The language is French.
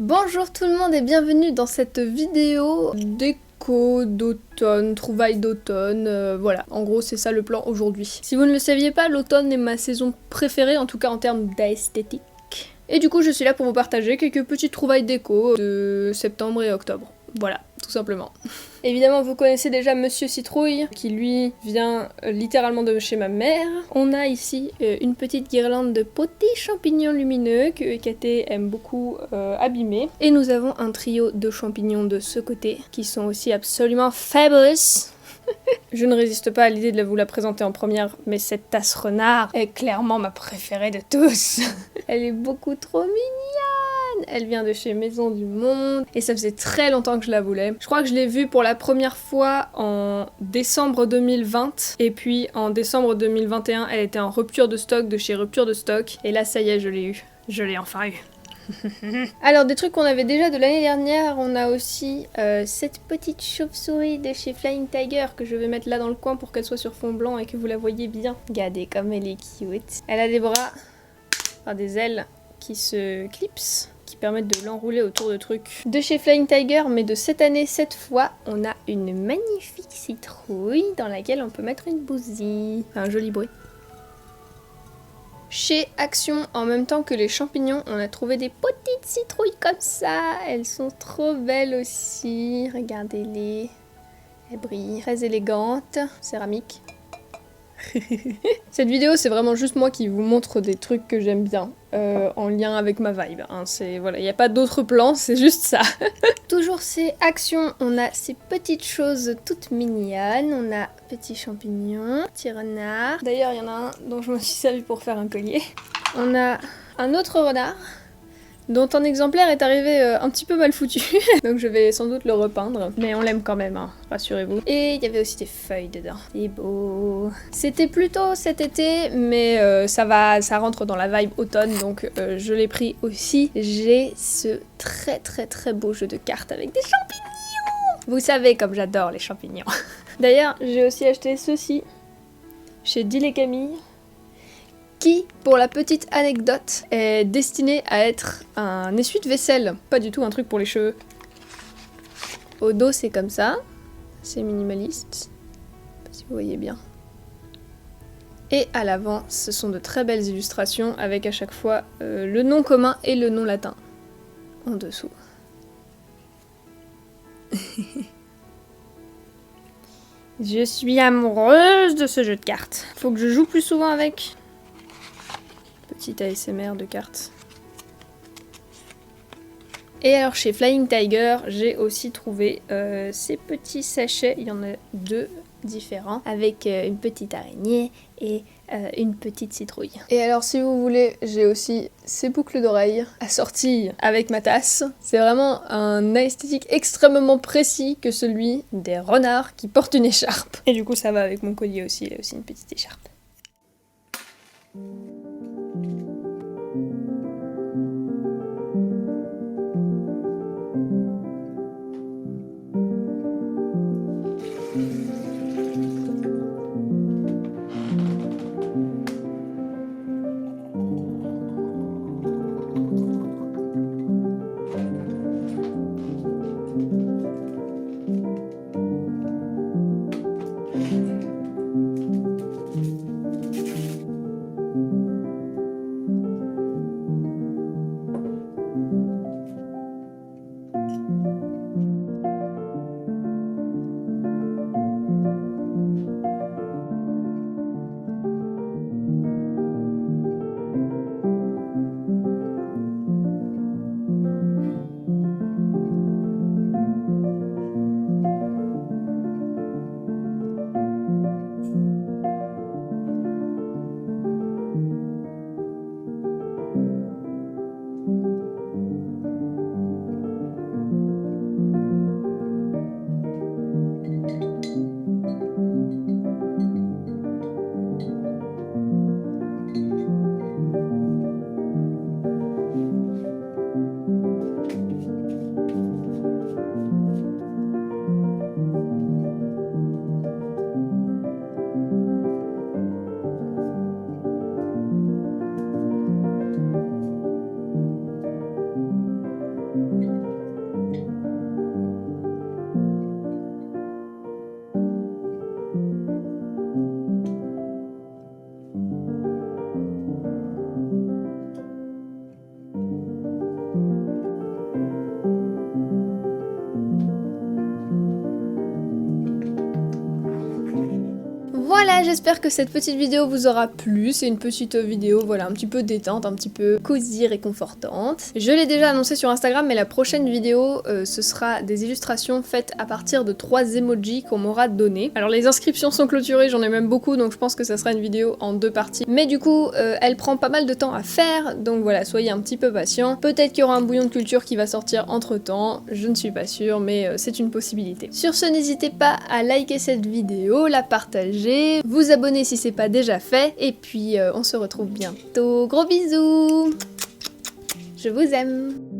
Bonjour tout le monde et bienvenue dans cette vidéo déco d'automne, trouvailles d'automne, voilà. En gros c'est ça le plan aujourd'hui. Si vous ne le saviez pas, l'automne est ma saison préférée, en tout cas en termes d'esthétique. Et du coup je suis là pour vous partager quelques petites trouvailles déco de septembre et octobre. Voilà, tout simplement. Évidemment, vous connaissez déjà Monsieur Citrouille, qui lui vient littéralement de chez ma mère. On a ici une petite guirlande de petits champignons lumineux que Katé aime beaucoup abîmer. Et nous avons un trio de champignons de ce côté, qui sont aussi absolument fabulous. Je ne résiste pas à l'idée de vous la présenter en première, mais cette tasse renard est clairement ma préférée de tous. Elle est beaucoup trop mignonne. Elle vient de chez Maison du Monde et ça faisait très longtemps que je la voulais. Je crois que je l'ai vue pour la première fois en décembre 2020 et puis en décembre 2021 elle était en rupture de stock de chez Rupture de Stock et là ça y est je l'ai eu. Je l'ai enfin eu. Alors des trucs qu'on avait déjà de l'année dernière, on a aussi cette petite chauve-souris de chez Flying Tiger que je vais mettre là dans le coin pour qu'elle soit sur fond blanc et que vous la voyez bien. Regardez comme elle est cute. Elle a des bras, enfin des ailes qui se clipsent, qui permettent de l'enrouler autour de trucs. De chez Flying Tiger, mais de cette année, cette fois, on a une magnifique citrouille dans laquelle on peut mettre une bousille. Un joli bruit. Chez Action, en même temps que les champignons, on a trouvé des petites citrouilles comme ça. Elles sont trop belles aussi. Regardez-les. Elles brillent. Très élégantes. Céramique. Cette vidéo, c'est vraiment juste moi qui vous montre des trucs que j'aime bien, en lien avec ma vibe. Hein. Voilà, il n'y a pas d'autre plan, c'est juste ça. Toujours ces actions, on a ces petites choses toutes mignonnes. On a petits champignons, petit renard. D'ailleurs, il y en a un dont je me suis servi pour faire un collier. On a un autre renard, dont un exemplaire est arrivé un petit peu mal foutu, donc je vais sans doute le repeindre, mais on l'aime quand même, hein, rassurez-vous. Et il y avait aussi des feuilles dedans, c'est beau. C'était plutôt cet été, mais ça rentre dans la vibe automne, donc je l'ai pris aussi. J'ai ce très beau jeu de cartes avec des champignons. Vous savez comme j'adore les champignons. D'ailleurs, j'ai aussi acheté ceci chez Dil et Camille, qui, pour la petite anecdote, est destiné à être un essuie-vaisselle, pas du tout un truc pour les cheveux. Au dos, c'est comme ça, c'est minimaliste, je sais pas si vous voyez bien. Et à l'avant, ce sont de très belles illustrations avec à chaque fois le nom commun et le nom latin en dessous. Je suis amoureuse de ce jeu de cartes. Faut que je joue plus souvent avec. Petit ASMR de cartes. Et alors chez Flying Tiger, j'ai aussi trouvé ces petits sachets, il y en a deux différents, avec une petite araignée et une petite citrouille. Et alors si vous voulez, j'ai aussi ces boucles d'oreilles assorties avec ma tasse. C'est vraiment un esthétique extrêmement précis que celui des renards qui portent une écharpe. Et du coup ça va avec mon collier aussi, il y a aussi une petite écharpe. Voilà, j'espère que cette petite vidéo vous aura plu. C'est une petite vidéo, voilà, un petit peu détente, un petit peu cosy, réconfortante. Je l'ai déjà annoncé sur Instagram, mais la prochaine vidéo, ce sera des illustrations faites à partir de 3 emojis qu'on m'aura donné. Alors les inscriptions sont clôturées, j'en ai même beaucoup, donc je pense que ça sera une vidéo en 2 parties. Mais du coup, elle prend pas mal de temps à faire, donc voilà, soyez un petit peu patient. Peut-être qu'il y aura un bouillon de culture qui va sortir entre temps, je ne suis pas sûre, mais c'est une possibilité. Sur ce, n'hésitez pas à liker cette vidéo, la partager, vous abonner si c'est pas déjà fait, et puis on se retrouve bientôt. Gros bisous! Je vous aime!